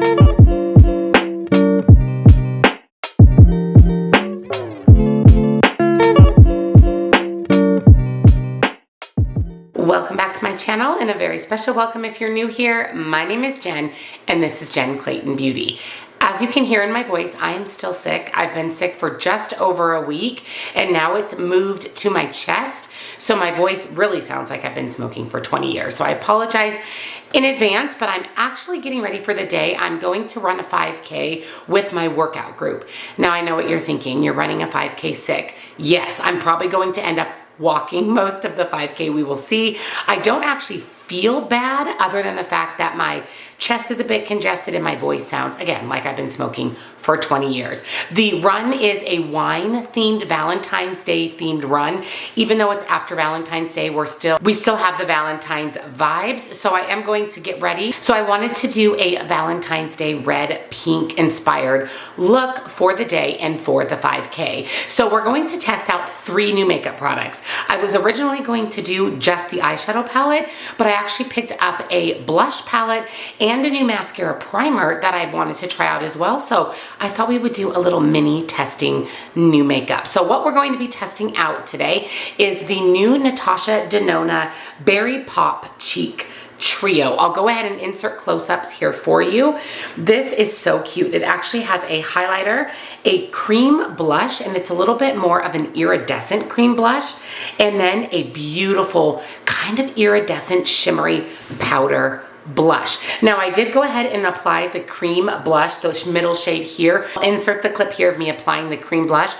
Welcome back to my channel, and a very special welcome if you're new here. My name is Jen, and this is Jen Clayton Beauty. As you can hear in my voice, I am still sick. I've been sick for just over a week, and now it's moved to my chest, so my voice really sounds like I've been smoking for 20 years. So I apologize in advance, but I'm actually getting ready for the day. I'm going to run a 5K with my workout group. Now I know what you're thinking. You're running a 5K sick. Yes, I'm probably going to end up walking most of the 5K. We will see. I don't actually feel bad other than the fact that my chest is a bit congested and my voice sounds, again, like I've been smoking for 20 years. The run is a wine-themed, Valentine's Day themed run. Even though it's after Valentine's Day, we still have the Valentine's vibes. So I am going to get ready. So I wanted to do a Valentine's Day red pink inspired look for the day and for the 5K. So we're going to test out 3 new makeup products. I was originally going to do just the eyeshadow palette, but I actually picked up a blush palette and a new mascara primer that I wanted to try out as well. So I thought we would do a little mini testing new makeup. So what we're going to be testing out today is the new Natasha Denona Berry Pop Cheek Trio. I'll go ahead and insert close-ups here for you. This is so cute. It actually has a highlighter, a cream blush, and it's a little bit more of an iridescent cream blush, and then a beautiful kind of iridescent shimmery powder blush. Now I did go ahead and apply the cream blush, the middle shade here. I'll insert the clip here of me applying the cream blush.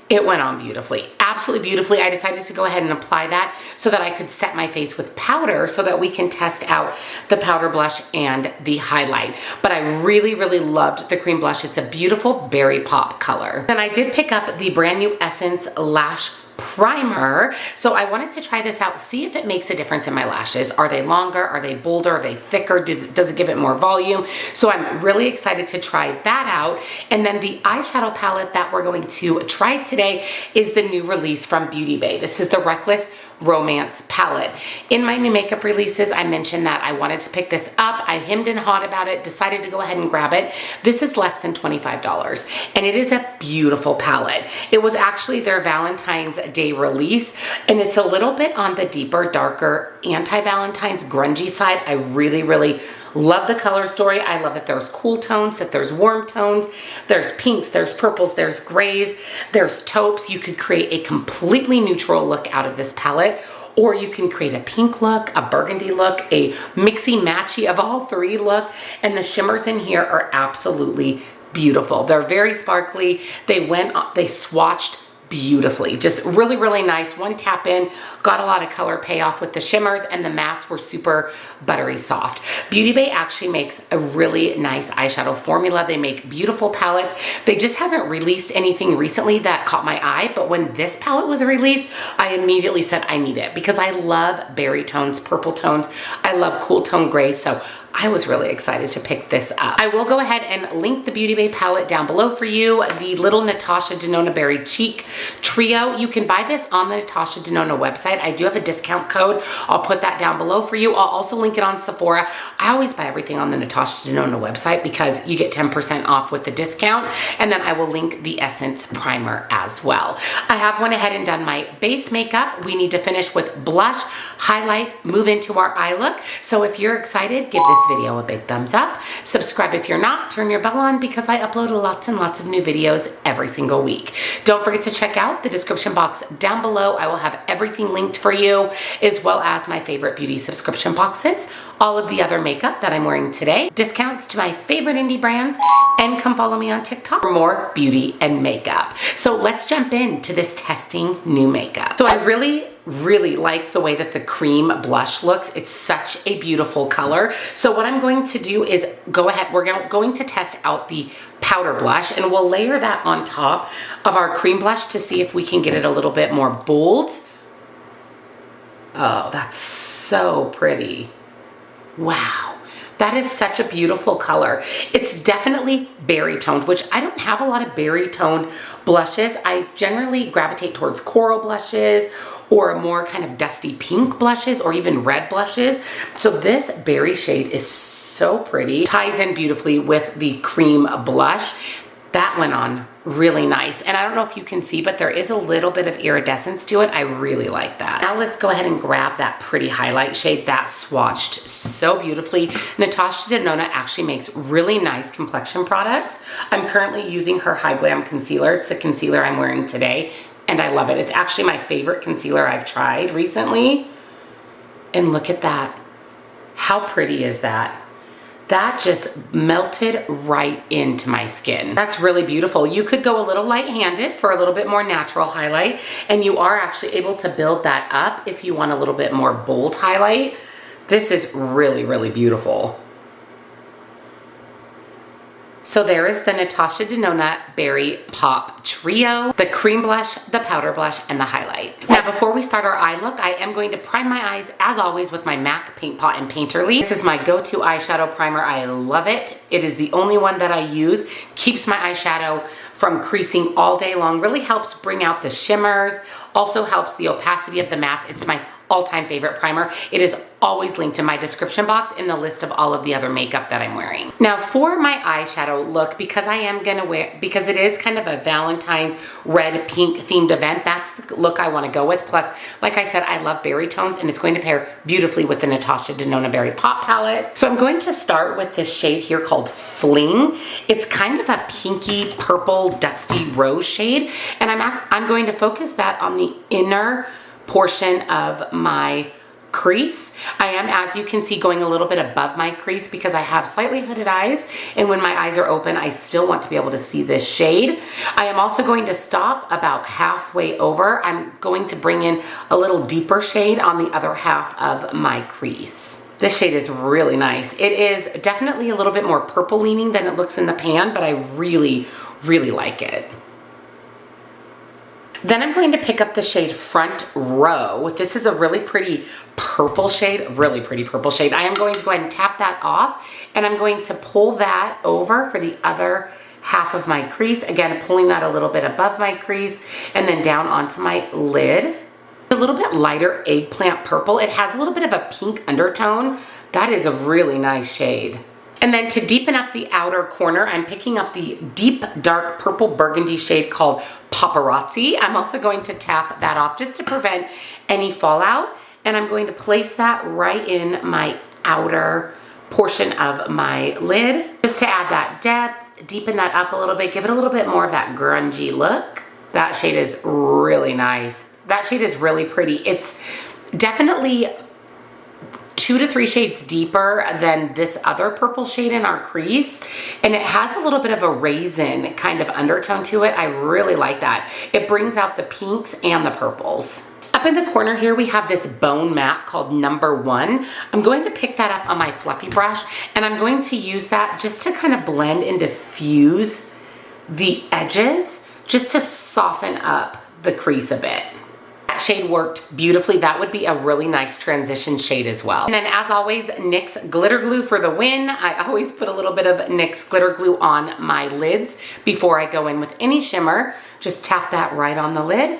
It went on beautifully, absolutely beautifully. I decided to go ahead and apply that so that I could set my face with powder so that we can test out the powder blush and the highlight. But I really, really loved the cream blush. It's a beautiful berry pop color. Then I did pick up the brand new Essence Lash primer. So I wanted to try this out, see if it makes a difference in my lashes. Are they longer? Are they bolder? Are they thicker? Does it give it more volume? So I'm really excited to try that out. And then the eyeshadow palette that we're going to try today is the new release from Beauty Bay. This is the Reckless Romance palette. In my new makeup releases, I mentioned that I wanted to pick this up. I hemmed and hawed about it, decided to go ahead and grab it. This is less than $25, and it is a beautiful palette. It was actually their Valentine's Day release, and it's a little bit on the deeper, darker, anti-Valentine's grungy side. I really, really love the color story. I love that there's cool tones, that there's warm tones, there's pinks, there's purples, there's grays, there's taupes. You could create a completely neutral look out of this palette, or you can create a pink look, a burgundy look, a mixy-matchy of all 3 look, and the shimmers in here are absolutely beautiful. They're very sparkly. They swatched beautifully. Just really, really nice. One tap in, got a lot of color payoff with the shimmers, and the mattes were super buttery soft. Beauty Bay actually makes a really nice eyeshadow formula. They make beautiful palettes. They just haven't released anything recently that caught my eye, but when this palette was released, I immediately said I need it because I love berry tones, purple tones. I love cool tone grays, so I was really excited to pick this up. I will go ahead and link the Beauty Bay palette down below for you. The little Natasha Denona Berry Cheek Trio. You can buy this on the Natasha Denona website. I do have a discount code. I'll put that down below for you. I'll also link it on Sephora. I always buy everything on the Natasha Denona website because you get 10% off with the discount. And then I will link the Essence primer as well. I have went ahead and done my base makeup. We need to finish with blush, highlight, move into our eye look. So if you're excited, give this video a big thumbs up. Subscribe if you're not. Turn your bell on because I upload lots and lots of new videos every single week. Don't forget to check out the description box down below. I will have everything linked for you, as well as my favorite beauty subscription boxes, all of the other makeup that I'm wearing today, discounts to my favorite indie brands, and come follow me on TikTok for more beauty and makeup. So let's jump into this testing new makeup. So I really like the way that the cream blush looks. It's such a beautiful color. So what I'm going to do is go ahead, we're going to test out the powder blush, and we'll layer that on top of our cream blush to see if we can get it a little bit more bold. Oh, that's so pretty. Wow. That is such a beautiful color. It's definitely berry toned, which I don't have a lot of berry toned blushes. I generally gravitate towards coral blushes or more kind of dusty pink blushes or even red blushes. So this berry shade is so pretty. Ties in beautifully with the cream blush. That went on really nice. And I don't know if you can see, but there is a little bit of iridescence to it. I really like that. Now let's go ahead and grab that pretty highlight shade that swatched so beautifully. Natasha Denona actually makes really nice complexion products. I'm currently using her High Glam concealer. It's the concealer I'm wearing today, and I love it. It's actually my favorite concealer I've tried recently. And look at that. How pretty is that? That just melted right into my skin. That's really beautiful. You could go a little light-handed for a little bit more natural highlight, and you are actually able to build that up if you want a little bit more bold highlight. This is really, really beautiful. So there is the Natasha Denona Berry Pop Trio, the cream blush, the powder blush, and the highlight. Now before we start our eye look, I am going to prime my eyes as always with my MAC Paint Pot and Painterly. This is my go-to eyeshadow primer. I love it. It is the only one that I use. Keeps my eyeshadow from creasing all day long. Really helps bring out the shimmers. Also helps the opacity of the mattes. It's my all-time favorite primer. It is always linked in my description box in the list of all of the other makeup that I'm wearing. Now for my eyeshadow look, because it is kind of a Valentine's red pink themed event, that's the look I want to go with. Plus, like I said, I love berry tones, and it's going to pair beautifully with the Natasha Denona Berry Pop palette. So I'm going to start with this shade here called Fling. It's kind of a pinky purple dusty rose shade, and I'm going to focus that on the inner portion of my crease. I am, as you can see, going a little bit above my crease because I have slightly hooded eyes, and when my eyes are open, I still want to be able to see this shade. I am also going to stop about halfway over. I'm going to bring in a little deeper shade on the other half of my crease. This shade is really nice. It is definitely a little bit more purple leaning than it looks in the pan, but I really, really like it. Then I'm going to pick up the shade Front Row. This is a really pretty purple shade, really pretty purple shade. I am going to go ahead and tap that off, and I'm going to pull that over for the other half of my crease. Again, pulling that a little bit above my crease and then down onto my lid. A little bit lighter eggplant purple. It has a little bit of a pink undertone. That is a really nice shade. And then to deepen up the outer corner, I'm picking up the deep dark purple burgundy shade called Paparazzi. I'm also going to tap that off just to prevent any fallout. And I'm going to place that right in my outer portion of my lid, just to add that depth, deepen that up a little bit, give it a little bit more of that grungy look. That shade is really nice. That shade is really pretty. It's definitely 2 to 3 shades deeper than this other purple shade in our crease, and it has a little bit of a raisin kind of undertone to it. I really like that. It brings out the pinks and the purples. Up in the corner here, we have this bone matte called Number One. I'm going to pick that up on my fluffy brush, and I'm going to use that just to kind of blend and diffuse the edges, just to soften up the crease a bit. Shade worked beautifully. That would be a really nice transition shade as well. And then as always, NYX glitter glue for the win. I always put a little bit of NYX glitter glue on my lids before I go in with any shimmer. Just tap that right on the lid.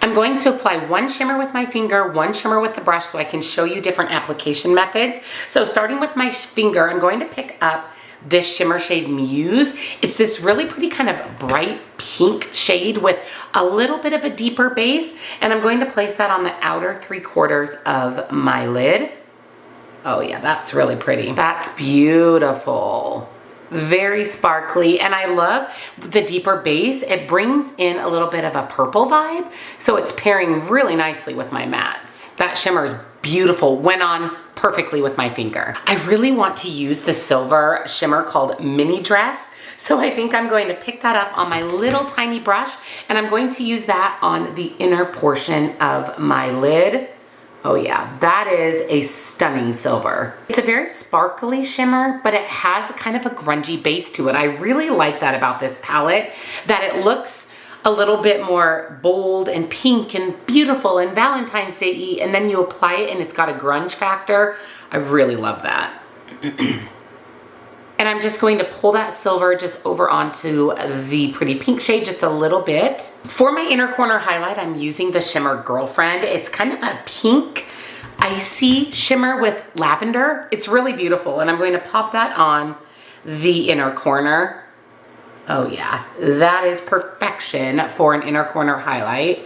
I'm going to apply one shimmer with my finger, one shimmer with the brush, so I can show you different application methods. So starting with my finger, I'm going to pick up this shimmer shade Muse. It's this really pretty kind of bright pink shade with a little bit of a deeper base, and I'm going to place that on the outer 3/4 of my lid. Oh yeah, that's really pretty. That's beautiful. Very sparkly, and I love the deeper base. It brings in a little bit of a purple vibe, so it's pairing really nicely with my mattes. That shimmer is beautiful, went on perfectly with my finger. I really want to use the silver shimmer called Mini Dress, so I think I'm going to pick that up on my little tiny brush, and I'm going to use that on the inner portion of my lid. Oh yeah, that is a stunning silver. It's a very sparkly shimmer, but it has kind of a grungy base to it. I really like that about this palette, that it looks a little bit more bold and pink and beautiful and Valentine's Day-y, and then you apply it and it's got a grunge factor. I really love that. And I'm just going to pull that silver just over onto the pretty pink shade just a little bit. For my inner corner highlight, I'm using the shimmer Girlfriend. It's kind of a pink, icy shimmer with lavender. It's really beautiful, and I'm going to pop that on the inner corner. Oh yeah, that is perfection for an inner corner highlight.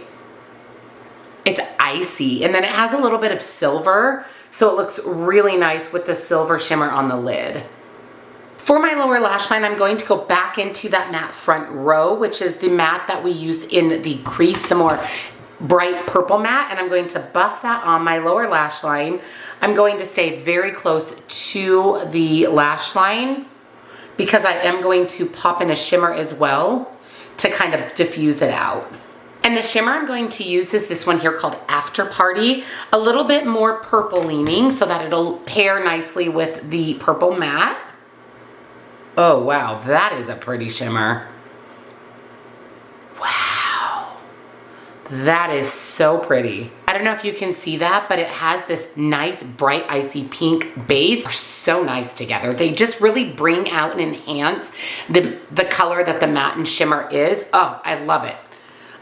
It's icy, and then it has a little bit of silver, so it looks really nice with the silver shimmer on the lid. For my lower lash line, I'm going to go back into that matte front row, which is the matte that we used in the crease, the more bright purple matte, and I'm going to buff that on my lower lash line. I'm going to stay very close to the lash line because I am going to pop in a shimmer as well to kind of diffuse it out. And the shimmer I'm going to use is this one here called After Party, a little bit more purple leaning so that it'll pair nicely with the purple matte. Oh wow, that is a pretty shimmer. Wow, that is so pretty. I don't know if you can see that, but it has this nice bright icy pink base. They're so nice together. They just really bring out and enhance the color that the matte and shimmer is. Oh, I love it.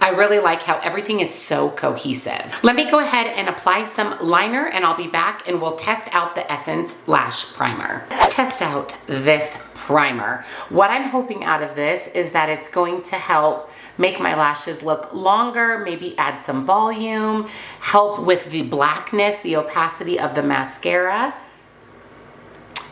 I really like how everything is so cohesive. Let me go ahead and apply some liner, and I'll be back and we'll test out the Essence Lash Primer. Let's test out this primer. What I'm hoping out of this is that it's going to help make my lashes look longer, maybe add some volume, help with the blackness, the opacity of the mascara.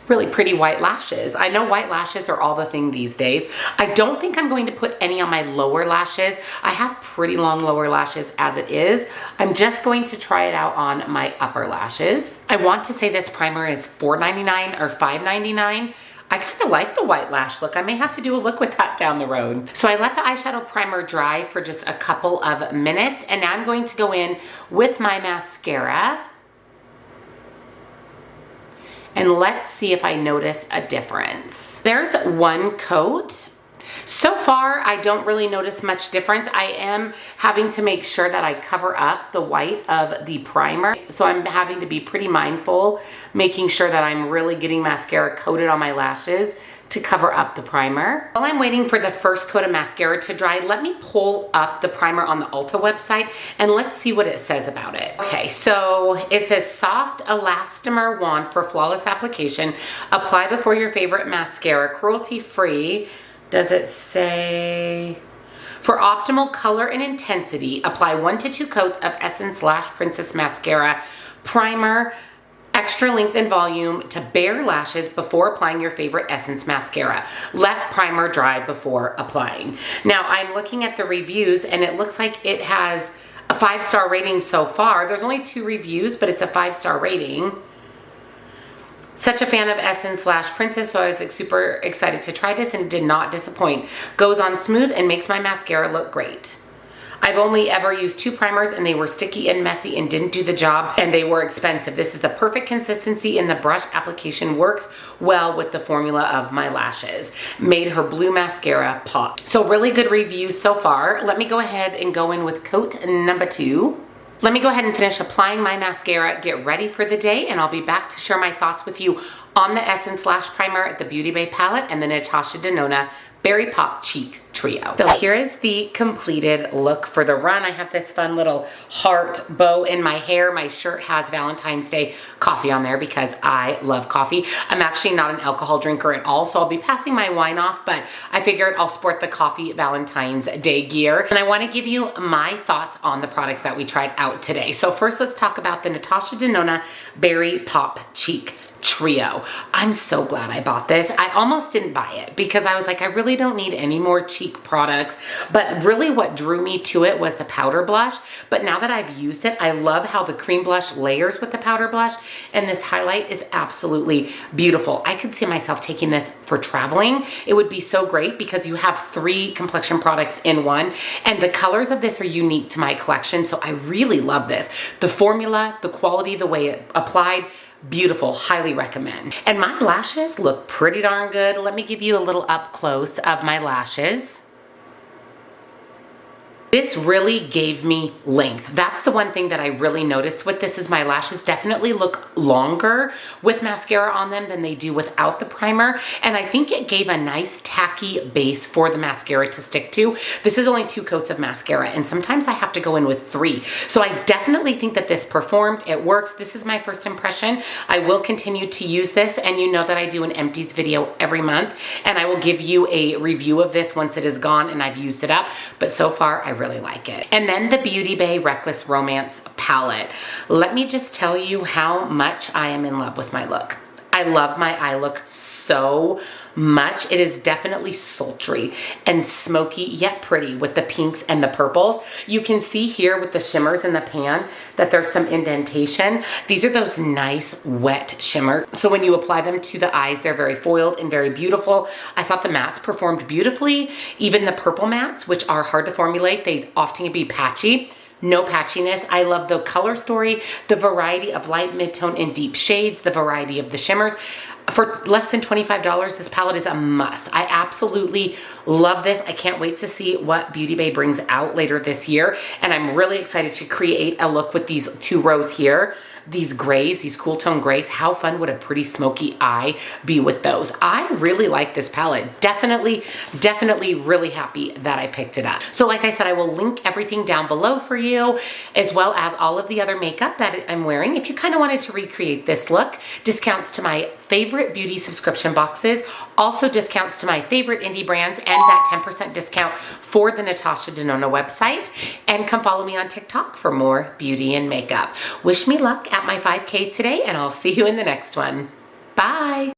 Really pretty white lashes. I know white lashes are all the thing these days. I don't think I'm going to put any on my lower lashes. I have pretty long lower lashes as it is. I'm just going to try it out on my upper lashes. I want to say this primer is $4.99 or $5.99. I kind of like the white lash look. I may have to do a look with that down the road. So I let the eyeshadow primer dry for just a couple of minutes, and now I'm going to go in with my mascara. And let's see if I notice a difference. There's one coat. So far, I don't really notice much difference. I am having to make sure that I cover up the white of the primer. So I'm having to be pretty mindful, making sure that I'm really getting mascara coated on my lashes to cover up the primer. While I'm waiting for the first coat of mascara to dry, let me pull up the primer on the Ulta website and let's see what it says about it. Okay, so it says soft elastomer wand for flawless application. Apply before your favorite mascara, cruelty-free. Does it say? For optimal color and intensity, apply 1 to 2 coats of Essence Lash Princess Mascara Primer, extra length and volume to bare lashes before applying your favorite Essence mascara. Let primer dry before applying. Now I'm looking at the reviews and it looks like it has a 5-star rating so far. There's only 2 reviews, but it's a 5-star rating. Such a fan of Essence Lash Princess, so I was super excited to try this and it did not disappoint. Goes on smooth and makes my mascara look great. I've only ever used 2 primers and they were sticky and messy and didn't do the job, and they were expensive. This is the perfect consistency and the brush application works well with the formula of my lashes. Made her blue mascara pop. So really good reviews so far. Let me go ahead and go in with coat number 2. Let me go ahead and finish applying my mascara, get ready for the day, and I'll be back to share my thoughts with you on the Essence Lash Primer, the Beauty Bay palette, and the Natasha Denona Berry Pop Cheek Trio. So here is the completed look for the run. I have this fun little heart bow in my hair. My shirt has Valentine's Day coffee on there because I love coffee. I'm actually not an alcohol drinker at all, so I'll be passing my wine off, but I figured I'll sport the coffee Valentine's Day gear. And I want to give you my thoughts on the products that we tried out today. So first, let's talk about the Natasha Denona Berry Pop Cheek Trio. I'm so glad I bought this. I almost didn't buy it because I was like, I really don't need any more cheek products. But really what drew me to it was the powder blush. But now that I've used it, I love how the cream blush layers with the powder blush. And this highlight is absolutely beautiful. I could see myself taking this for traveling. It would be so great because you have 3 complexion products in one. And the colors of this are unique to my collection. So I really love this. The formula, the quality, the way it applied, beautiful, highly recommend. And my lashes look pretty darn good. Let me give you a little up close of my lashes. This really gave me length. That's the one thing that I really noticed with this is my lashes definitely look longer with mascara on them than they do without the primer. And I think it gave a nice tacky base for the mascara to stick to. This is only 2 coats of mascara and sometimes I have to go in with 3. So I definitely think that this performed. It worked. This is my first impression. I will continue to use this, and you know that I do an empties video every month and I will give you a review of this once it is gone and I've used it up. But so far I really like it. And then the Beauty Bay Reckless Romance palette. Let me just tell you how much I am in love with my look. I love my eye look so much. It is definitely sultry and smoky yet pretty with the pinks and the purples. You can see here with the shimmers in the pan that there's some indentation. These are those nice wet shimmers. So when you apply them to the eyes, they're very foiled and very beautiful. I thought the mattes performed beautifully. Even the purple mattes, which are hard to formulate, they often can be patchy. No patchiness. I love the color story, the variety of light, mid-tone, and deep shades, the variety of the shimmers. For less than $25, this palette is a must. I absolutely love this. I can't wait to see what Beauty Bay brings out later this year. And I'm really excited to create a look with these 2 rows here. These grays, these cool tone grays, how fun would a pretty smoky eye be with those? I really like this palette. Definitely really happy that I picked it up. So like I said, I will link everything down below for you, as well as all of the other makeup that I'm wearing. If you kind of wanted to recreate this look, discounts to my favorite beauty subscription boxes, also discounts to my favorite indie brands, and that 10% discount for the Natasha Denona website. And come follow me on TikTok for more beauty and makeup. Wish me luck at my 5K today, and I'll see you in the next one. Bye.